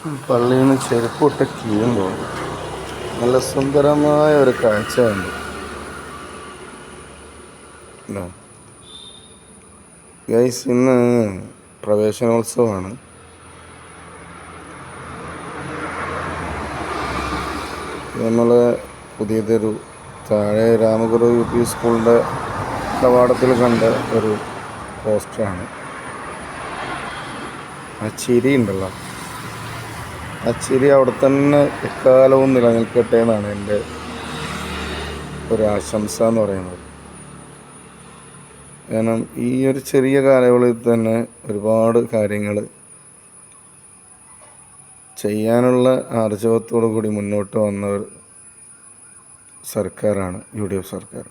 പള്ളിയിൽ നിന്ന് ചെരുപ്പൊട്ട് കീഴുമ്പോൾ നല്ല സുന്ദരമായ ഒരു കാഴ്ചയുണ്ട്. ഗൈസ്, ഇന്ന് പ്രവേശനോത്സവമാണ്. നമ്മൾ പുതിയതൊരു താഴെ രാമഗുരു UP സ്കൂളിൻ്റെ കവാടത്തിൽ കണ്ട ഒരു പോസ്റ്ററാണ്. ആ ചിരി ഉണ്ടല്ലോ, ആ ചിരി അവിടെ തന്നെ എക്കാലവും നിലനിൽക്കട്ടെ എന്നാണ് എൻ്റെ ഒരു ആശംസ എന്ന് പറയുന്നത്. കാരണം ഈ ഒരു ചെറിയ കാലയളവിൽ തന്നെ ഒരുപാട് കാര്യങ്ങൾ ചെയ്യാനുള്ള ആർജവത്തോടു കൂടി മുന്നോട്ട് വന്ന സർക്കാരാണ് UDF സർക്കാർ.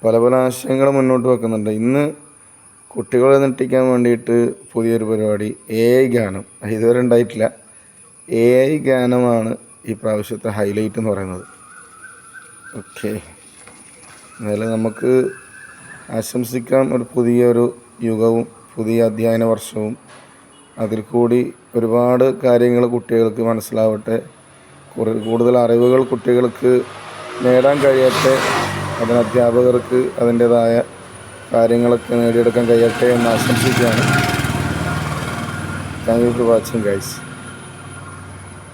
പല പല ആശയങ്ങൾ മുന്നോട്ട് വെക്കുന്നുണ്ട്. ഇന്ന് കുട്ടികളെ നെട്ടിക്കാൻ വേണ്ടിയിട്ട് പുതിയൊരു പരിപാടി AI ഗാനം, ഇതുവരെ ഉണ്ടായിട്ടില്ല. AI ഗാനമാണ് ഈ പ്രാവശ്യത്തെ ഹൈലൈറ്റ് എന്ന് പറയുന്നത്. ഓക്കെ, എന്നാലും നമുക്ക് ആശംസിക്കാം ഒരു പുതിയൊരു യുഗവും പുതിയ അധ്യയന വർഷവും അതിൽ കൂടി ഒരുപാട് കാര്യങ്ങൾ കുട്ടികൾക്ക് മനസ്സിലാവട്ടെ, കൂടുതൽ അറിവുകൾ കുട്ടികൾക്ക് നേടാൻ കഴിയട്ടെ, അതിന് അധ്യാപകർക്ക് അതിൻ്റേതായ കാര്യങ്ങളൊക്കെ നേടിയെടുക്കാൻ കഴിയട്ടെ എന്ന് ആശംസിക്കുകയാണ്. Thank you for watching guys.